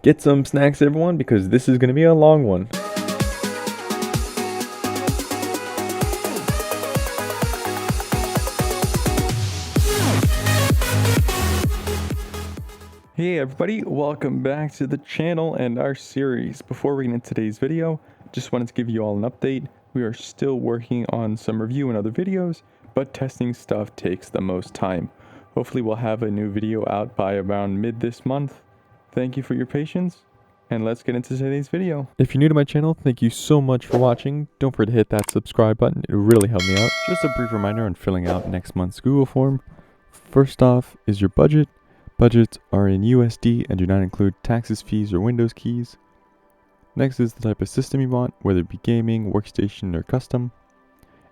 Get some snacks, everyone, because this is going to be a long one. Hey everybody, welcome back to the channel and our series. Before we get into today's video, just wanted to give you all an update. We are still working on some review and other videos, but testing stuff takes the most time. Hopefully we'll have a new video out by around mid this month. Thank you for your patience, and let's get into today's video. If you're new to my channel, thank you so much for watching. Don't forget to hit that subscribe button, it really helped me out. Just a brief reminder on filling out next month's Google form. First off is your budget. Budgets are in USD and do not include taxes, fees, or Windows keys. Next is the type of system you want, whether it be gaming, workstation, or custom.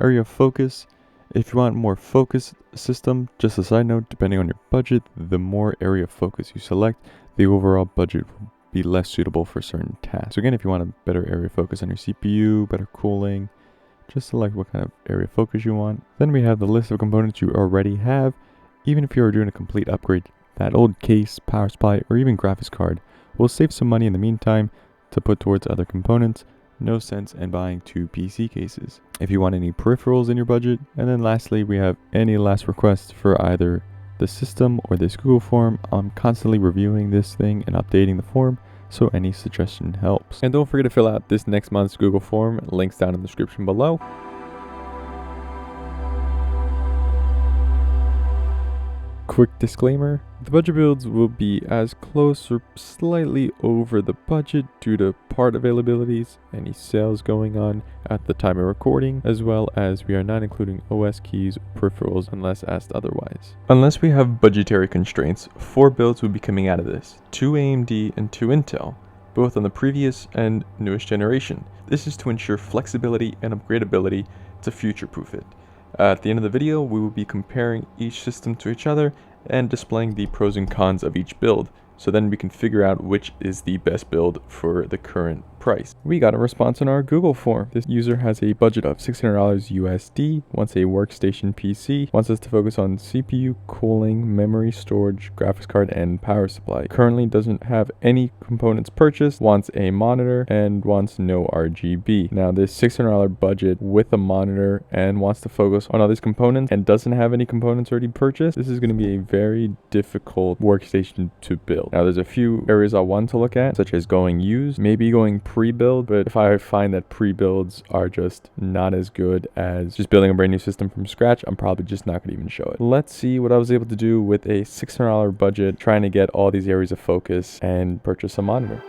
Area of focus. If you want more focused system, just a side note, depending on your budget, the more area of focus you select, the overall budget will be less suitable for certain tasks. So again, if you want a better area of focus on your CPU, better cooling, just select what kind of area of focus you want. Then we have the list of components you already have. Even if you are doing a complete upgrade, that old case, power supply, or even graphics card will save some money in the meantime to put towards other components. No sense in buying two PC cases. If you want any peripherals in your budget. And then lastly, we have any last requests for either the system or this Google form. I'm constantly reviewing this thing and updating the form, so any suggestion helps. And don't forget to fill out this next month's Google form, links down in the description below. Quick disclaimer, the budget builds will be as close or slightly over the budget due to part availabilities, any sales going on at the time of recording, as well as we are not including OS keys or peripherals unless asked otherwise. Unless we have budgetary constraints, 4 builds will be coming out of this, 2 AMD and 2 Intel, both on the previous and newest generation. This is to ensure flexibility and upgradability to future-proof it. At the end of the video, we will be comparing each system to each other and displaying the pros and cons of each build, so then we can figure out which is the best build for the current price. We got a response on our Google form. This user has a budget of $600 USD, wants a workstation PC, wants us to focus on CPU, cooling, memory, storage, graphics card, and power supply. Currently doesn't have any components purchased, wants a monitor, and wants no RGB. Now this $600 budget with a monitor and wants to focus on all these components and doesn't have any components already purchased, this is going to be a very difficult workstation to build. Now there's a few areas I want to look at, such as going used, maybe going pre-build, but if I find that pre-builds are just not as good as just building a brand new system from scratch, I'm probably just not going to even show it. Let's see what I was able to do with a $600 budget, trying to get all these areas of focus and purchase a monitor.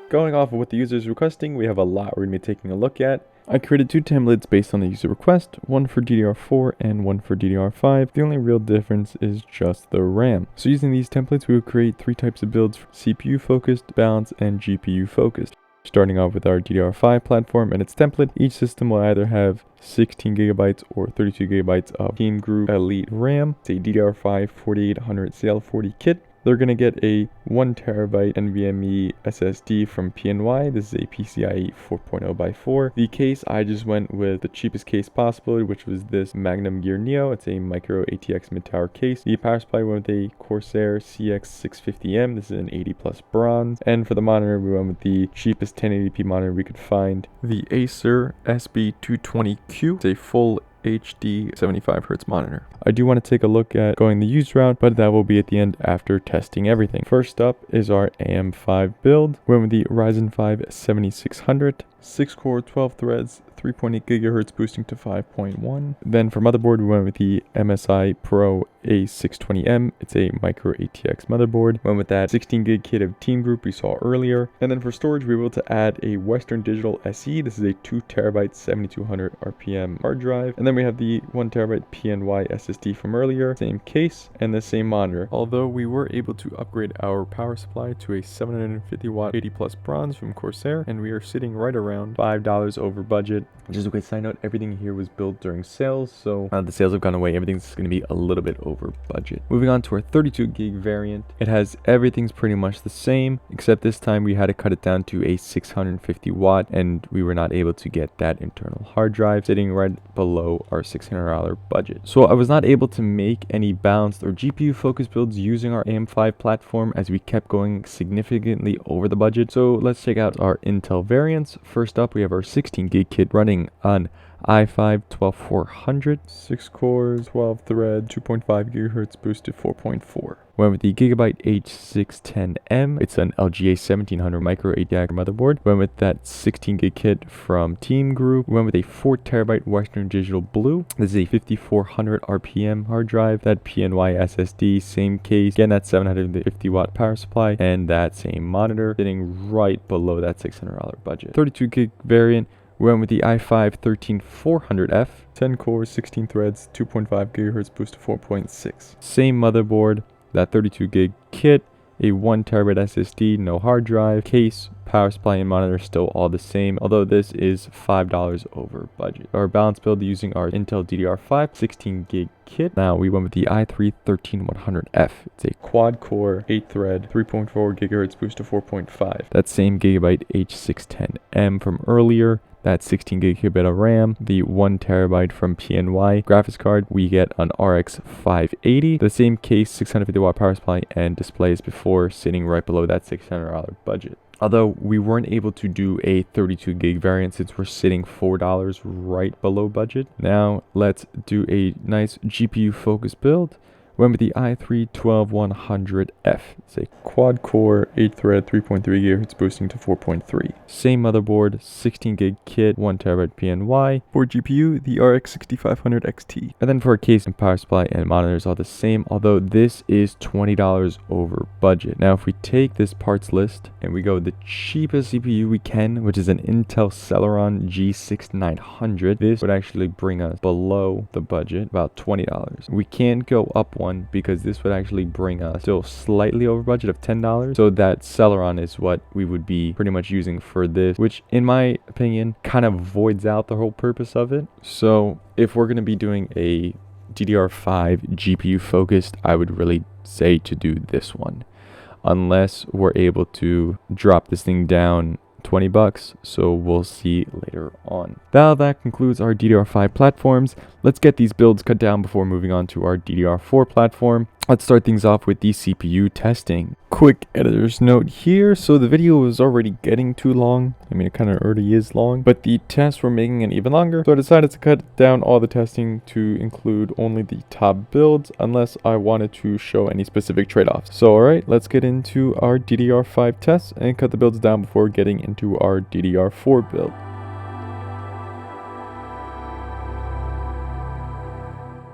Going off of what the user is requesting, we have a lot we're going to be taking a look at. I created 2 templates based on the user request, one for DDR4 and one for DDR5. The only real difference is just the RAM. So using these templates, we will create 3 types of builds: CPU focused, balanced, and GPU focused. Starting off with our DDR5 platform and its template, each system will either have 16 GB or 32 GB of Team Group Elite RAM. It's a DDR5 4800 CL40 kit. They're going to get a 1TB NVMe SSD from PNY. This is a PCIe 4.0x4. The case, I just went with the cheapest case possible, which was this Magnum Gear Neo. It's a micro ATX mid-tower case. The power supply went with a Corsair CX650M. This is an 80 plus bronze. And for the monitor, we went with the cheapest 1080p monitor we could find, the Acer SB220Q. It's a full HD 75Hz monitor. I do want to take a look at going the used route, but that will be at the end after testing everything. First up is our AM5 build. We went with the Ryzen 5 7600, 6 core, 12 threads, 3.8 GHz boosting to 5.1. Then for motherboard, we went with the MSI Pro A620M. It's a micro ATX motherboard. Went with that 16 gig kit of Team Group we saw earlier. And then for storage, we were able to add a Western Digital SE. This is a 2TB 7200 RPM hard drive. And then we have the 1TB PNY SSD from earlier, same case and the same monitor. Although we were able to upgrade our power supply to a 750 watt 80 plus bronze from Corsair, and we are sitting right around around $5 over budget. Just a quick side note, everything here was built during sales, so the sales have gone away. Everything's going to be a little bit over budget. Moving on to our 32 gig variant. It has everything's pretty much the same, except this time we had to cut it down to a 650 watt, and we were not able to get that internal hard drive, sitting right below our $600 budget. So I was not able to make any balanced or GPU focused builds using our AM5 platform, as we kept going significantly over the budget. So let's check out our Intel variants. First up, we have our 16 gig kit running on i5 12400, 6 cores, 12 thread, 2.5 gigahertz boosted 4.4. Went with the Gigabyte H610M. It's an LGA 1700 micro ATX motherboard. Went with that 16 gig kit from Team Group. Went with a 4 terabyte Western Digital Blue. This is a 5400 RPM hard drive. That PNY SSD, same case. Again, that 750 watt power supply and that same monitor, sitting right below that $600 budget. 32 gig variant. We went with the i5 13400F, 10 cores, 16 threads, 2.5 gigahertz boost to 4.6. Same motherboard, that 32 gig kit, a 1 terabyte SSD, no hard drive, case, power supply, and monitor still all the same, although this is $5 over budget. Our balance build using our Intel DDR5 16 gig kit. Now we went with the i3 13100F. It's a quad core, 8 thread, 3.4 gigahertz boost to 4.5. That same Gigabyte H610M from earlier. That 16 gig of RAM, the 1 terabyte from PNY graphics card. We get an RX 580, the same case, 650 watt power supply and displays before, sitting right below that $600 budget. Although we weren't able to do a 32 gig variant since we're sitting $4 right below budget. Now let's do a nice GPU focused build. Went with the i3 12100F. It's a quad core, 8 thread, 3.3 gigahertz boosting to 4.3. Same motherboard, 16 gig kit, 1 terabyte PNY. For GPU, the RX 6500 XT. And then for a case and power supply and monitors are the same, although this is $20 over budget. Now if we take this parts list and we go with the cheapest CPU we can, which is an Intel Celeron G6900, this would actually bring us below the budget, about $20. We can't go up one because this would actually bring us still slightly over budget of $10. So that Celeron is what we would be pretty much using for this, which in my opinion kind of voids out the whole purpose of it. So if we're going to be doing a DDR5 GPU focused, I would really say to do this one, unless we're able to drop this thing down $20, so we'll see later on. Now that concludes our DDR5 platforms. Let's get these builds cut down before moving on to our DDR4 platform. Let's start things off with the CPU testing. Quick editor's note here. So the video was already getting too long. I mean, it kind of already is long, but the tests were making it even longer. So I decided to cut down all the testing to include only the top builds, unless I wanted to show any specific trade-offs. So alright, let's get into our DDR5 tests and cut the builds down before getting into our DDR4 build.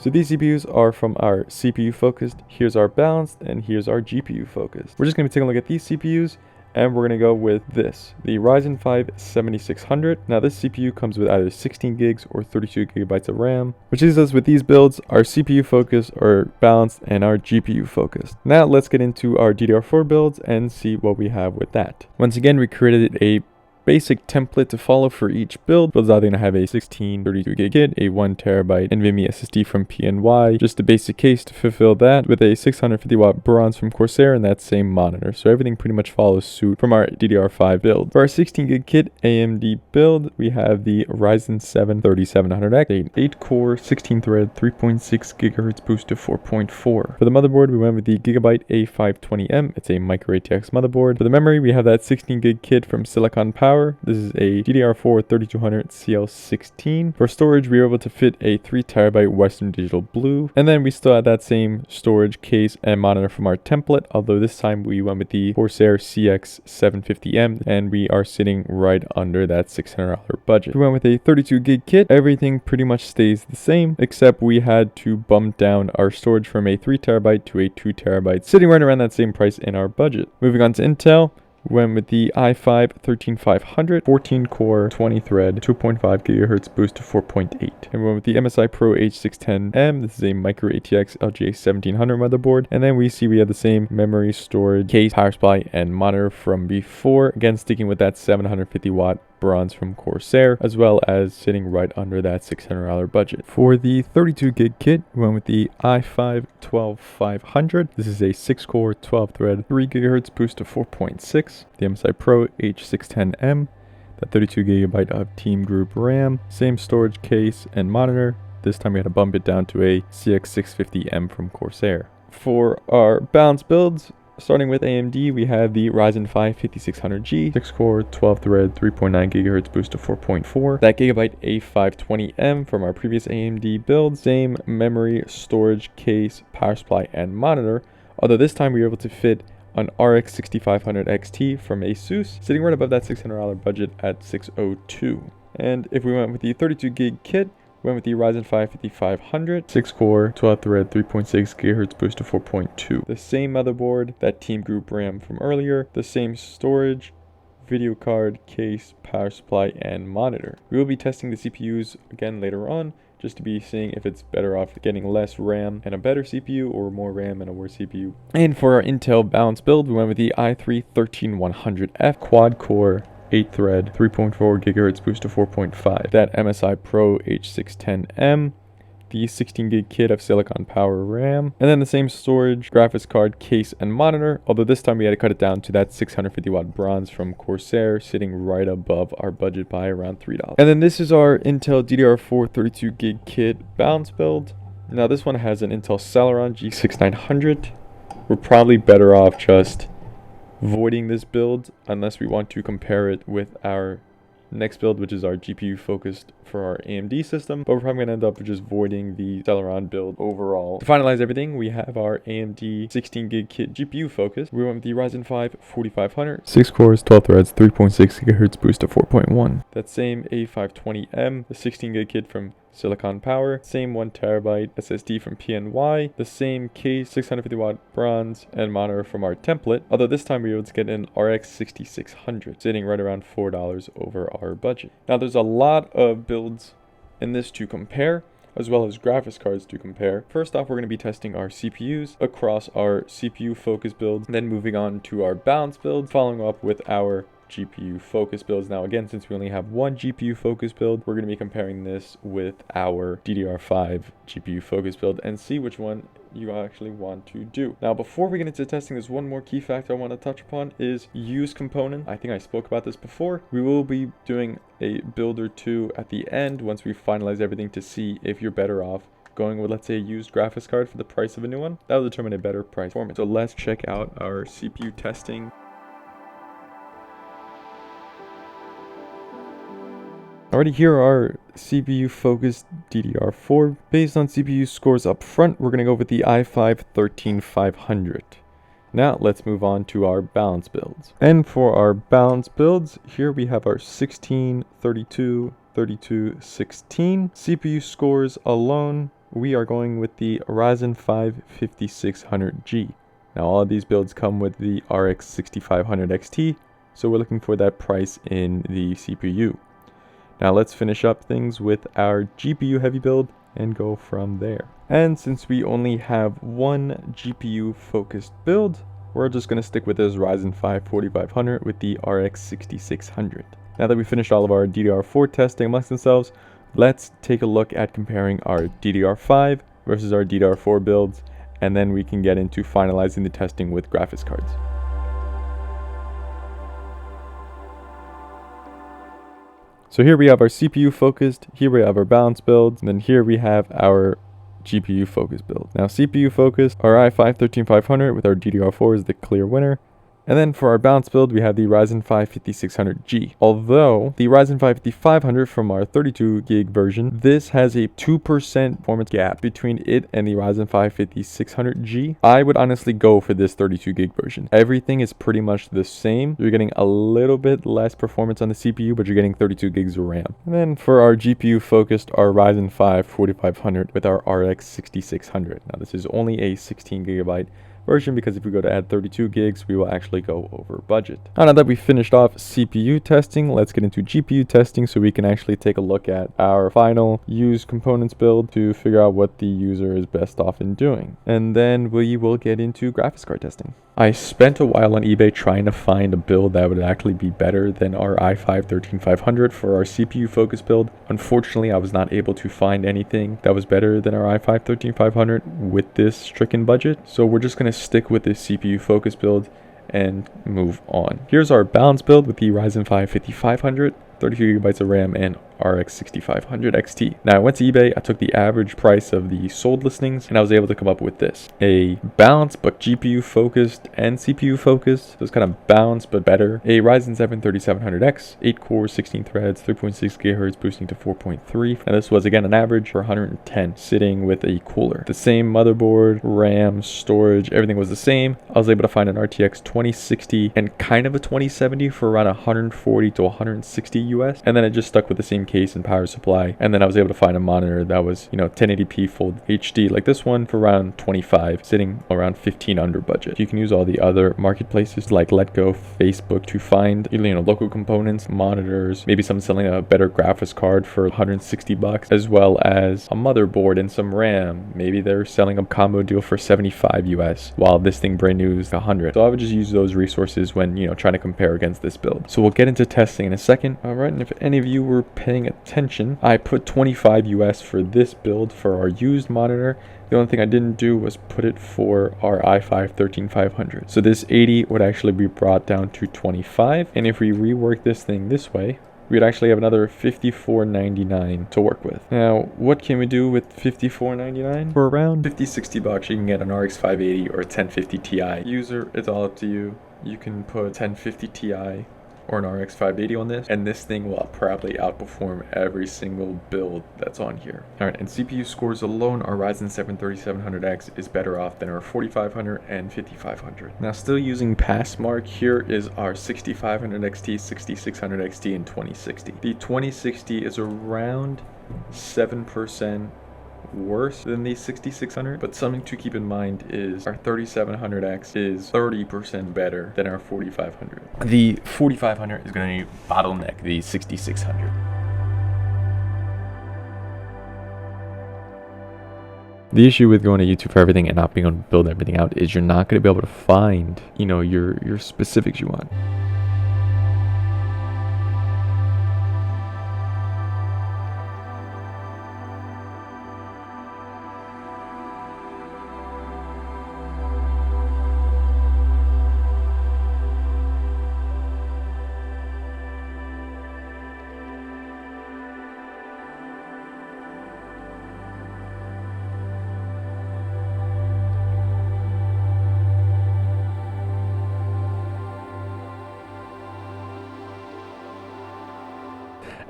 So these CPUs are from our CPU focused, here's our balanced, and here's our GPU focused. We're just going to be taking a look at these CPUs, and we're going to go with this, the Ryzen 5 7600. Now this CPU comes with either 16 gigs or 32 gigabytes of RAM, which leaves us with these builds, our CPU focused, our balanced, and our GPU focused. Now let's get into our DDR4 builds and see what we have with that. Once again, we created a basic template to follow for each build. Builds either going to have a 16 32 gig kit, a 1 terabyte NVMe SSD from PNY, just a basic case to fulfill that, with a 650 watt bronze from Corsair and that same monitor. So everything pretty much follows suit from our DDR5 build. For our 16 gig kit AMD build, we have the Ryzen 7 3700X, an 8 core, 16 thread, 3.6 gigahertz boost to 4.4. For the motherboard, we went with the Gigabyte A520M. It's a micro ATX motherboard. For the memory, we have that 16 gig kit from Silicon Power. This is a DDR4 3200 CL16. For storage, we were able to fit a 3 terabyte Western Digital Blue. And then we still had that same storage case and monitor from our template, although this time we went with the Corsair CX750M, and we are sitting right under that $600 budget. We went with a 32 gig kit. Everything pretty much stays the same, except we had to bump down our storage from a 3 terabyte to a 2 terabyte, sitting right around that same price in our budget. Moving on to Intel. Went with the i5 13500, 14 core, 20 thread, 2.5 gigahertz boost to 4.8. And we went with the MSI Pro H610M. This is a micro ATX LGA 1700 motherboard. And then we see we have the same memory, storage, case, power supply, and monitor from before. Again, sticking with that 750 watt bronze from Corsair, as well as sitting right under that $600 budget. For the 32 gig kit, we went with the i5 12500. This is a 6-core, 12-thread, 3 GHz boost to 4.6. The MSI Pro H610M, that 32 GB of Team Group RAM, same storage case and monitor. This time we had to bump it down to a CX650M from Corsair. For our balance builds, starting with AMD, we have the Ryzen 5 5600G, 6-core, 12-thread, 3.9 GHz boost to 4.4. That Gigabyte A520M from our previous AMD build, same memory, storage case, power supply, and monitor, although this time we were able to fit an RX 6500 XT from Asus, sitting right above that $600 budget at $602. And if we went with the 32 gig kit, we went with the Ryzen 5 5500, 6-core, 12-thread, 3.6 GHz boost to 4.2. The same motherboard, that Team Group RAM from earlier, the same storage, video card, case, power supply, and monitor. We will be testing the CPUs again later on, just to be seeing if it's better off getting less RAM and a better CPU or more RAM and a worse CPU. And for our Intel balance build, we went with the i3 13100F quad-core, 8-thread, 3.4 GHz boost to 4.5. That MSI Pro H610M, the 16 gig kit of Silicon Power RAM, and then the same storage, graphics card, case, and monitor, although this time we had to cut it down to that 650 watt bronze from Corsair, sitting right above our budget by around $3. And then this is our Intel DDR4 32 gig kit balance build. Now this one has an Intel Celeron G6900. We're probably better off just voiding this build unless we want to compare it with our next build, which is our GPU focused for our AMD system, but we're probably gonna end up just voiding the Celeron build overall. To finalize everything, we have our AMD 16 gig kit GPU focus. We went with the Ryzen 5 4500, 6 cores, 12 threads, 3.6 GHz boost to 4.1. That same A520M, the 16 gig kit from Silicon Power, same 1TB SSD from PNY, the same case, 650 watt bronze, and monitor from our template, although this time we were able to get an RX 6600, sitting right around $4 over our budget. Now there's a lot of builds in this to compare, as well as graphics cards to compare. First off, we're going to be testing our CPUs across our CPU focus builds, then moving on to our balance build, following up with our GPU focus builds. Now again, since we only have one GPU focus build, we're going to be comparing this with our DDR5 GPU focus build and see which one you actually want to do. Now before we get into testing, there's one more key factor I want to touch upon, is use component. I think I spoke about this before. We will be doing a build or two at the end once we finalize everything to see if you're better off going with, let's say, a used graphics card for the price of a new one. That will determine a better price performance. So let's check out our CPU testing. Alrighty, here are our CPU focused DDR4. Based on CPU scores up front, we're going to go with the i5 13500. Now let's move on to our balance builds. And for our balance builds, here we have our 16, 32, 32, 16. CPU scores alone, we are going with the Ryzen 5 5600G. Now all of these builds come with the RX 6500 XT, so we're looking for that price in the CPU. Now let's finish up things with our GPU heavy build and go from there. And since we only have one GPU focused build, we're just going to stick with this Ryzen 5 4500 with the RX 6600. Now that we finished all of our DDR4 testing amongst themselves, let's take a look at comparing our DDR5 versus our DDR4 builds, and then we can get into finalizing the testing with graphics cards. So here we have our CPU focused, here we have our balance builds, and then here we have our GPU focused build. Now CPU focused, our i5 13500 with our DDR4 is the clear winner. And then for our balance build, we have the Ryzen 5 5600G. Although the Ryzen 5 5500 from our 32 gig version, this has a 2% performance gap between it and the Ryzen 5 5600G. I would honestly go for this 32 gig version. Everything is pretty much the same. You're getting a little bit less performance on the CPU, but you're getting 32 gigs of RAM. And then for our GPU focused, our Ryzen 5 4500 with our RX 6600. Now this is only a 16 gigabyte version, because if we go to add 32 gigs, we will actually go over budget. Now that we finished off CPU testing, let's get into GPU testing so we can actually take a look at our final used components build to figure out what the user is best off in doing. And then we will get into graphics card testing. I spent a while on eBay trying to find a build that would actually be better than our i5-13500 for our CPU focus build. Unfortunately, I was not able to find anything that was better than our i5-13500 with this stricken budget. So we're just going to stick with this CPU focus build and move on. Here's our balanced build with the Ryzen 5 5500, 32 GB of RAM, and RX 6500 XT. Now I went to eBay, I took the average price of the sold listings, and I was able to come up with this. A balanced but GPU focused and CPU focused, so it's kind of balanced but better. A Ryzen 7 3700X, 8 cores, 16 threads, 3.6 GHz boosting to 4.3. And this was again an average for 110, sitting with a cooler. The same motherboard, RAM, storage, everything was the same. I was able to find an RTX 2060 and kind of a 2070 for around 140 to 160 US. And then I just stuck with the same case and power supply, and then I was able to find a monitor that was 1080p full HD like this one for around 25, sitting around 15 under budget. You can use all the other marketplaces like Letgo, Facebook to find local components, monitors, maybe someone selling a better graphics card for 160 bucks, as well as a motherboard and some RAM. Maybe they're selling a combo deal for 75 US while this thing brand new is 100. So I would just use those resources when trying to compare against this build. So we'll get into testing in a second. All right, and if any of you were paying attention, I put 25 US for this build for our used monitor. The only thing I didn't do was put it for our i5-13500. So this 80 would actually be brought down to 25. And if we rework this thing this way, we'd actually have another $54.99 to work with. Now, what can we do with $54.99? For around 50-60 bucks, you can get an RX 580 or a 1050 Ti. User, it's all up to you. You can put 1050 Ti or an RX 580 on this, and this thing will probably outperform every single build that's on here. All right, and CPU scores alone, our Ryzen 7 3700X is better off than our 4500 and 5500. Now, still using Passmark, here is our 6500 XT, 6600 XT, and 2060. The 2060 is around 7% worse than the 6600, but something to keep in mind is our 3700X is 30% better than our 4500. The 4500 is going to bottleneck the 6600. The issue with going to YouTube for everything and not being able to build everything out is you're not going to be able to find, your specifics you want.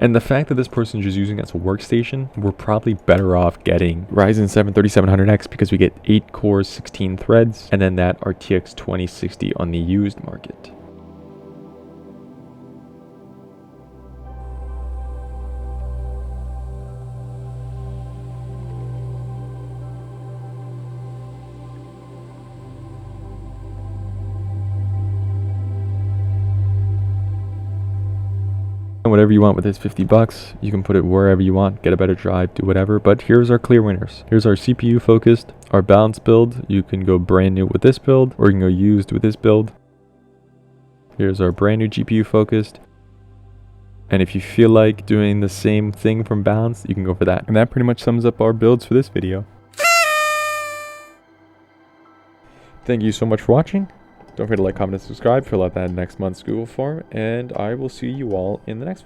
And the fact that this person is just using it as a workstation, we're probably better off getting Ryzen 7 3700X because we get 8 cores, 16 threads, and then that RTX 2060 on the used market. Whatever you want with this 50 bucks, you can put it wherever you want, get a better drive, do whatever. But here's our clear winners. Here's our CPU focused, our balanced build. You can go brand new with this build, or you can go used with this build. Here's our brand new GPU focused. And if you feel like doing the same thing from balanced, you can go for that. And that pretty much sums up our builds for this video. Thank you so much for watching. Don't forget to like, comment, and subscribe. Fill out that next month's Google form, and I will see you all in the next one.